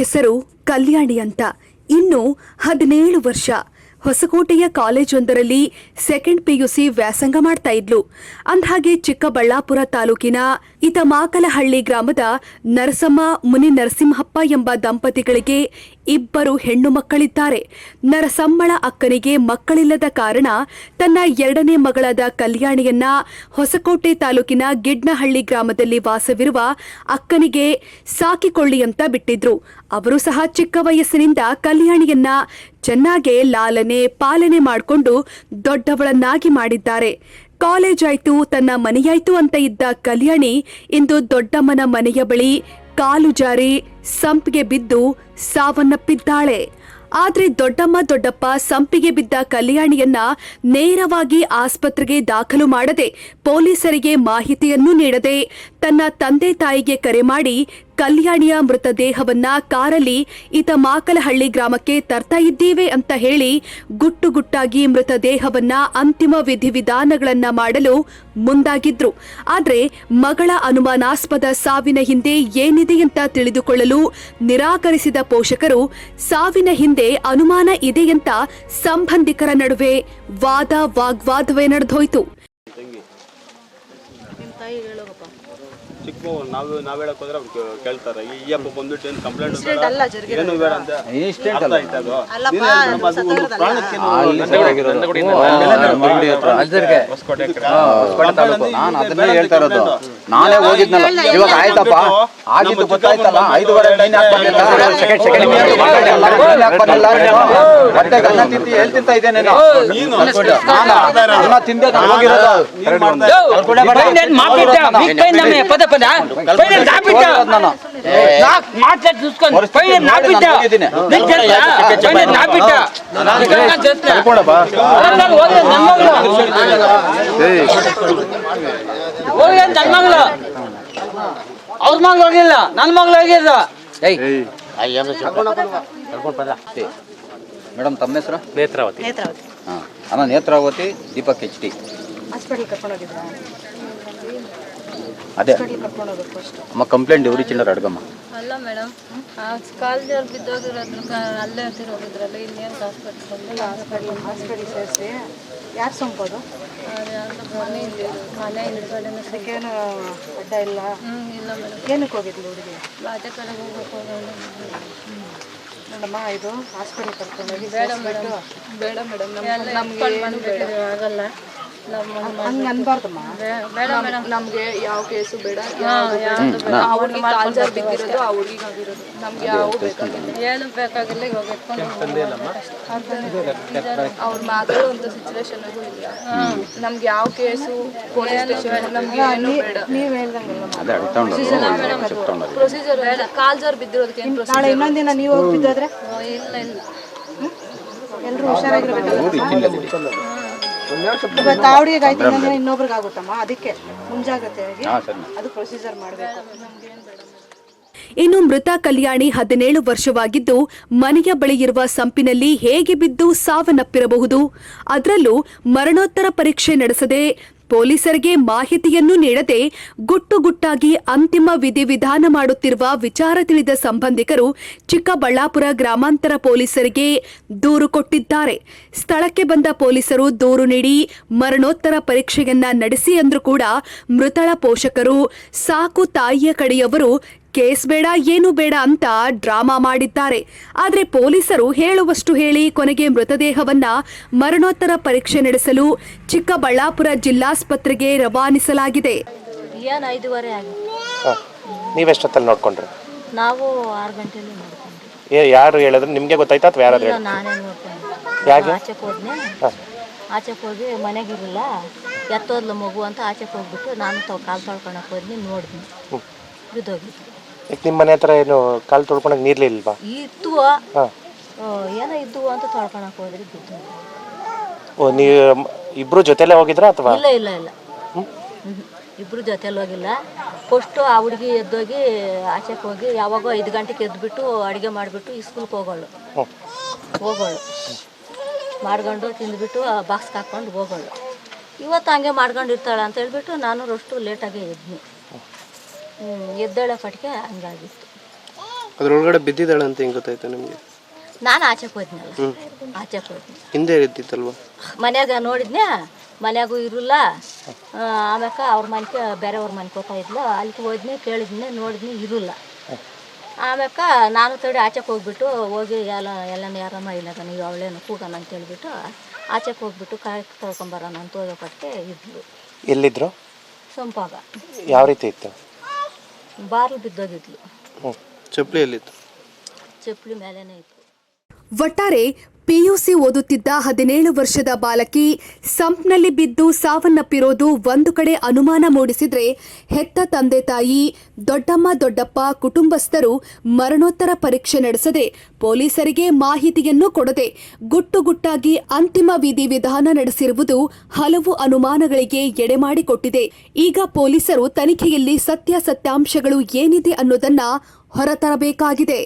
ಹೆಸರು ಕಲ್ಯಾಣಿ ಅಂತ. ಇನ್ನು 17 ವರ್ಷ. ಹೊಸಕೋಟೆಯ ಕಾಲೇಜೊಂದರಲ್ಲಿ ಸೆಕೆಂಡ್ PUC ವ್ಯಾಸಂಗ ಮಾಡ್ತಾ ಇದ್ಲು. ಅಂದ್ಹಾಗೆ ಚಿಕ್ಕಬಳ್ಳಾಪುರ ತಾಲೂಕಿನ ಇತಮಾಕಲಹಳ್ಳಿ ಗ್ರಾಮದ ನರಸಮ್ಮ ಮುನಿ ನರಸಿಂಹಪ್ಪ ಎಂಬ ದಂಪತಿಗಳಿಗೆ 2 ಹೆಣ್ಣು ಮಕ್ಕಳಿದ್ದಾರೆ. ನರಸಮ್ಮಳ ಅಕ್ಕನಿಗೆ ಮಕ್ಕಳಿಲ್ಲದ ಕಾರಣ ತನ್ನ 2ನೇ ಮಗಳಾದ ಕಲ್ಯಾಣಿಯನ್ನ ಹೊಸಕೋಟೆ ತಾಲೂಕಿನ ಗಿಡ್ನಹಳ್ಳಿ ಗ್ರಾಮದಲ್ಲಿ ವಾಸವಿರುವ ಅಕ್ಕನಿಗೆ ಸಾಕಿಕೊಳ್ಳಿ ಅಂತ ಬಿಟ್ಟಿದ್ರು. ಅವರು ಸಹ ಚಿಕ್ಕ ವಯಸ್ಸಿನಿಂದ ಕಲ್ಯಾಣಿಯನ್ನ ಚೆನ್ನಾಗೆ ಲಾಲನೆ ಪಾಲನೆ ಮಾಡಿಕೊಂಡು ದೊಡ್ಡವಳನ್ನಾಗಿ ಮಾಡಿದ್ದಾರೆ. ಕಾಲೇಜ್ ಆಯ್ತು, ತನ್ನ ಮನೆಯಾಯ್ತು ಅಂತ ಇದ್ದ ಕಲ್ಯಾಣಿ ಇಂದು ದೊಡ್ಡಮ್ಮನ ಮನೆಯ ಬಳಿ ಕಾಲು ಜಾರಿ ಸಂಪಿಗೆ ಬಿದ್ದು ಸಾವನ್ನಪ್ಪಿದ್ದಾಳೆ. ಆದ್ರೆ ದೊಡ್ಡಪ್ಪ ಸಂಪಿಗೆ ಬಿದ್ದ ಕಲ್ಯಾಣಿಯನ್ನ ನೇರವಾಗಿ ಆಸ್ಪತ್ರೆಗೆ ದಾಖಲು ಮಾಡದೆ, ಪೊಲೀಸರಿಗೆ ಮಾಹಿತಿಯನ್ನು ನೀಡದೆ ತನ್ನ ತಂದೆ ತಾಯಿಗೆ ಕರೆ ಮಾಡಿ ಕಲ್ಯಾಣಿಯ ಮೃತದೇಹವನ್ನ ಕಾರಲ್ಲಿ ಇತಮಾಕಲಹಳ್ಳಿ ಗ್ರಾಮಕ್ಕೆ ತರ್ತಾ ಇದ್ದೀವಿ ಅಂತ ಹೇಳಿ ಗುಟ್ಟಾಗಿ ಮೃತದೇಹವನ್ನ ಅಂತಿಮ ವಿಧಿವಿಧಾನಗಳನ್ನ ಮಾಡಲು ಮುಂದಾಗಿದ್ರು. ಆದ್ರೆ ಮಗಳ ಅನುಮಾನಾಸ್ಪದ ಸಾವಿನ ಹಿಂದೆ ಏನಿದೆ ಅಂತ ತಿಳಿದುಕೊಳ್ಳಲು ನಿರಾಕರಿಸಿದ ಪೋಷಕರು ಸಾವಿನ ಹಿಂದೆ ಅನುಮಾನ ಇದೆಯಂತ ಸಂಬಂಧಿಕರ ನಡುವೆ ವಾಗ್ವಾದವೇ ನಡೆದೋಯ್ತು. ಚಿಕ್ಕ ನಾವ್ ಹೇಳಕ್ ಹೋದ್ರೆ ಕೇಳ್ತಾರೆ, ಈ ಅಪ್ಪ ಬಂದ್ಬಿಟ್ಟು ಏನು ಕಂಪ್ಲೇಂಟ್ ಏನು ಬೇಡ ಅಂತ ಅರ್ಥ ಆಯ್ತಾ? ನಾನು ಅದನ್ನೇ ಹೇಳ್ತಾ ಇರೋದು. ನಾನೇ ಹೋಗಿದ್ನಲ್ಲ, ಇವಾಗ ಆಯ್ತಪ್ಪ ಆಗಿದ್ದು ಗೊತ್ತಾಯ್ತಲ್ಲ. 5:30 ಟೈಮ್ ಹೊಟ್ಟೆಗೆ ಅನ್ನ ತಿಂತಿ ಎಲ್ಲಿ ತಿಂತ ಇದ್ದೇನೆ ಅನ್ನ ತಿಂದೆ ಹೋಗಿರೋದು. ಅವ್ರ ಮಗಳು ಹೋಗಿಲ್ಲ, ನನ್ನ ಮಗಳು ಹೋಗಿಲ್ಲ. ಮೇಡಮ್ ತಮ್ಮ ಹೆಸರು? ನೇತ್ರಾವತಿ. ಹಾಂ ಅಣ್ಣ, ನೇತ್ರಾವತಿ ದೀಪಕ್ HD. ಅದೇ ಅಮ್ಮ ಕಂಪ್ಲೇಂಟ್ ಇವ್ರಿ ಚಿಲ್ಲರ ಅಡ್ಗಮ್ಮ ಅಲ್ಲ ಮೇಡಮ್, ಕಾಲೇಜಲ್ಲಿ ಬಿದ್ದೋಗಿರೋದ್ರ ಅಲ್ಲೇ ಹೋಗಿದ್ರಲ್ಲ, ಇನ್ನೇನು ಹಾಸ್ಪಿಟ್ಲಿಗೆ ಸೇರಿಸಿ ಯಾರು ಸಂಪೋದು ಮನೆ ಅದಕ್ಕೇನು ಅಡ್ಡ ಇಲ್ಲ? ಇಲ್ಲ ಮೇಡಮ್. ಏನಕ್ಕೆ ಹೋಗಿದ್ಲು ಹುಡುಗಿ? ಬಾಜೆ ಕಡೆ ಹೋಗ್ಬೇಕು ನೋಡಮ್ಮ, ಇದು ಹಾಸ್ಪಿಟ್ಲಿಗೆ ಕರ್ಕೊಂಡೋಗಿ. ಬೇಡ ಮೇಡಮ್, ಬೇಡ ಮೇಡಮ್, ನಮ್ಗೆ ಆಗಲ್ಲ. ಹಂಗೆ ಅನ್ಬಾರ್ದಮ್ಮ. ಬೇಡ ಮೇಡಮ್, ನಮ್ಗೆ ಯಾವ ಕೇಸು ಬೇಡ. ಆ ಹುಡುಗಿ ಕಾಲ್ಜಾರ್ ಬಿದ್ದಿರೋದು ಆ ಹುಡುಗಿಗಾಗಿರೋದು, ನಮ್ಗೆ ಯಾವ ಬೇಕಾಗಿಲ್ಲ, ಏನು ಬೇಕಾಗಿಲ್ಲ. ಇವಾಗ ಎತ್ಕೊಂಡು ಅವ್ರು ಮಾತಾಡುವಂಥ ಸಿಚುವೇಶನ್ಗೂ ಇಲ್ಲ. ನಮ್ಗೆ ಯಾವ ಕೇಸು ಪೊಲೀಸ್ ಸ್ಟೇಷನ್ ನಮ್ಗೆ ಏನು ಬೇಡ. ನೀವು ಹೇಳ್ದಂಗೆಲ್ಲ ಪ್ರೊಸೀಜರ್ ಬೇಡ. ಕಾಲ್ಜಾರ್ ಬಿದ್ದಿರೋದಕ್ಕೆ ಏನು ಪ್ರೊಸೀಜರ್? ನಾಳೆ ಇನ್ನೊಂದು ದಿನ ನೀವು ಹೋಗಿ ಬಿದ್ದೋದ್ರೆ ಇಲ್ಲ ಇಲ್ಲ, ಎಲ್ಲರೂ ಹುಷಾರಾಗಿರ್ಬೇಕು. ಇವತ್ತು ಆ ಹುಡುಗಿಗೆ ಆಯ್ತು, ಇನ್ನೊಬ್ರಿಗೆ ಆಗುತ್ತಮ್ಮ. ಅದಕ್ಕೆ ಮುಂಜಾಗ್ರತೆಯಾಗಿ ಅದು ಪ್ರೊಸೀಜರ್ ಮಾಡಬೇಕು. ಇನ್ನು ಮೃತ ಕಲ್ಯಾಣಿ 17 ವರ್ಷವಾಗಿದ್ದು, ಮನೆಯ ಬಳಿ ಇರುವ ಸಂಪಿನಲ್ಲಿ ಹೇಗೆ ಬಿದ್ದು ಸಾವನ್ನಪ್ಪಿರಬಹುದು? ಅದರಲ್ಲೂ ಮರಣೋತ್ತರ ಪರೀಕ್ಷೆ ನಡೆಸದೆ, ಪೊಲೀಸರಿಗೆ ಮಾಹಿತಿಯನ್ನು ನೀಡದೆ ಗುಟ್ಟಾಗಿ ಅಂತಿಮ ವಿಧಿವಿಧಾನ ಮಾಡುತ್ತಿರುವ ವಿಚಾರ ತಿಳಿದ ಸಂಬಂಧಿಕರು ಚಿಕ್ಕಬಳ್ಳಾಪುರ ಗ್ರಾಮಾಂತರ ಪೊಲೀಸರಿಗೆ ದೂರು ಕೊಟ್ಟಿದ್ದಾರೆ. ಸ್ಥಳಕ್ಕೆ ಬಂದ ಪೊಲೀಸರು ದೂರು ನೀಡಿ ಮರಣೋತ್ತರ ಪರೀಕ್ಷೆಯನ್ನ ನಡೆಸಿ ಅಂದ್ರೂ ಕೂಡ ಮೃತಳ ಪೋಷಕರು ಸಾಕು ತಾಯಿಯ ಕಡೆಯವರು ಕೇಸ್ ಬೇಡ ಏನು ಬೇಡ ಅಂತ ಡ್ರಾಮಾ ಮಾಡಿದ್ದಾರೆ. ಆದರೆ ಪೊಲೀಸರು ಹೇಳುವಷ್ಟು ಹೇಳಿ ಕೊನೆಗೆ ಮೃತದೇಹವನ್ನ ಮರಣೋತ್ತರ ಪರೀಕ್ಷೆ ನಡೆಸಲು ಚಿಕ್ಕಬಳ್ಳಾಪುರ ಜಿಲ್ಲಾಸ್ಪತ್ರೆಗೆ ರವಾನಿಸಲಾಗಿದೆ. ಏನು 5:30 ಆಗಿದೆ. ನೀವೆಷ್ಟೊತ್ತಲ್ಲಿ ನೋಡ್ಕೊಂಡ್ರಿ? ನಾವು 6 ಗಂಟೆಯಲ್ಲಿ ನೋಡ್ಕೊಂಡ್ರಿ. ಯಾರು ಹೇಳಿದ್ರು? ನಿಮಗೆ ಗೊತ್ತಾಯ್ತಾ ಅಥವಾ ಯಾರಾದ್ರೂ? ನಾನೇ ನೋಡ್ಕೊಂಡೆ. ಯಾಕೆ? ಆಚೆಗೆ ಹೋದ್ನೆ. ಆಚೆಗೆ ಹೋಗಿ ಮನೆಗಿರಲಿಲ್ಲ, ಎತ್ತೋದ್ಲ ಮಗು ಅಂತ ಆಚೆಗೆ ಹೋಗ್ಬಿಟ್ಟು ನಾನು ಕಾಲು ತೊಳ್ಕೊಳಕ್ಕೆ ಹೋದ್ನಿ, ನೋಡಿದ್ನಿ ಬಿದ್ದೋಗಿತ್ತು. ನಿಮ್ಮ ಮನೆ ಹತ್ರ ಏನು ಕಾಲು ತೊಳ್ಕೊಳಕ್ಕೆ ನೀರ್ಲಿಲ್ವಾ? ಇತ್ತು, ಏನೋ ಇದ್ದು ಅಂತ ತೊಳ್ಕೊಳಕ್ಕೆ ಹೋದ್ರಿ ಬಿದ್ದು. ಓ, ನೀವು ಇಬ್ರು ಜೊತೆಲೇ ಹೋಗಿದ್ರಾ ಅಥವಾ? ಇಲ್ಲ ಇಲ್ಲ ಇಲ್ಲ, ಇಬ್ರು ಜೊತೆಲಿ ಹೋಗಿಲ್ಲ. ಫಸ್ಟು ಆ ಹುಡುಗಿ ಎದ್ದೋಗಿ ಆಚೆಗೆ ಹೋಗಿ ಯಾವಾಗೋ 5 ಗಂಟೆಗೆ ಎದ್ದುಬಿಟ್ಟು ಅಡುಗೆ ಮಾಡಿಬಿಟ್ಟು ಸ್ಕೂಲ್ಗೆ ಹೋಗೋಳು ಮಾಡ್ಕೊಂಡು ತಿಂದುಬಿಟ್ಟು ಬಾಕ್ಸ್ಗೆ ಹಾಕ್ಕೊಂಡು ಹೋಗೋಳು. ಇವತ್ತು ಹಂಗೆ ಮಾಡ್ಕೊಂಡಿರ್ತಾಳೆ ಅಂತ ಹೇಳ್ಬಿಟ್ಟು ನಾನು ಅಷ್ಟು ಲೇಟಾಗಿ ಎದ್ನಿ. ಎದ್ದೇಳೋ ಪಟ್ಟಿಗೆ ಹಂಗಾಗಿತ್ತು. ಅದ್ರೊಳಗಡೆ ಬಿದ್ದಿದ್ದಾಳೆ ಅಂತ ಹೆಂಗ್ ಗೊತ್ತಾಯ್ತು ನಿಮಗೆ? ನಾನು ಆಚೆಗೆ ಹೋದ್ನಲ್ಲ, ಆಚೆಗೆ ಹೋದ್ನಿ. ಹಿಂದೆ ಇದ್ದಿತ್ತಲ್ವಾ? ಮನ್ಯಾಗ ನೋಡಿದ್ನೆ, ಮನ್ಯಾಗೂ ಇರಲ್ಲ. ಆಮ್ಯಾಕ ಅವ್ರ ಮನೆಗೆ ಬೇರೆಯವ್ರ ಮನೆಗೆ ಹೋಗ್ತಾ ಇದ್ಲು, ಅಲ್ಲಿಗೆ ಹೋದ್ನಿ, ಕೇಳಿದ್ನಿ, ನೋಡಿದ್ನಿ, ಇರಲ್ಲ. ಆಮ್ಯಾಕ ನಾನು ತಡಿ ಆಚೆಗೆ ಹೋಗ್ಬಿಟ್ಟು ಹೋಗಿ ಎಲ್ಲನ ಯಾರಮ್ಮ ಇಲ್ಲದ ನೀವು ಅವಳೇನು ಕೂಗಣ ಅಂತ ಹೇಳ್ಬಿಟ್ಟು ಆಚೆಗೆ ಹೋಗ್ಬಿಟ್ಟು ಕಾಯಿ ತೊಳ್ಕೊಂಬರೋಣ ಅಂತ ಹೋಗೋಪಟ್ಟಿಗೆ ಇದ್ಲು. ಎಲ್ಲಿದ್ರು? ಸಂಪಾಗ ಯಾವ ರೀತಿ ಇತ್ತು? ಬಾರ್ಲು ಬಿದ್ದೋಗಿದ್ಲು. ಚಪ್ಪಲಿ ಎಲ್ಲಿತ್ತು? ಚಪ್ಪಲಿ ಮೇಲೇನೆ ಇತ್ತು. ಒಟ್ಟಾರೆ ಪಿಯುಸಿ ಓದುತ್ತಿದ್ದ 17 ವರ್ಷದ ಬಾಲಕಿ ಸಂಪ್ನಲ್ಲಿ ಬಿದ್ದು ಸಾವನ್ನಪ್ಪಿರೋದು ಒಂದು ಕಡೆ ಅನುಮಾನ ಮೂಡಿಸಿದ್ರೆ, ಹೆತ್ತ ತಂದೆ ತಾಯಿ, ದೊಡ್ಡಮ್ಮ ದೊಡ್ಡಪ್ಪ ಕುಟುಂಬಸ್ಥರು ಮರಣೋತ್ತರ ಪರೀಕ್ಷೆ ನಡೆಸದೆ, ಪೊಲೀಸರಿಗೆ ಮಾಹಿತಿಯನ್ನು ಕೊಡದೆ ಗುಟ್ಟುಗುಟ್ಟಾಗಿ ಅಂತಿಮ ವಿಧಿವಿಧಾನ ನಡೆಸಿರುವುದು ಹಲವು ಅನುಮಾನಗಳಿಗೆ ಎಡೆಮಾಡಿಕೊಟ್ಟಿದೆ. ಈಗ ಪೊಲೀಸರು ತನಿಖೆಯಲ್ಲಿ ಸತ್ಯಾಸತ್ಯಾಂಶಗಳು ಏನಿದೆ ಅನ್ನೋದನ್ನ ಹೊರತರಬೇಕಾಗಿದೆ.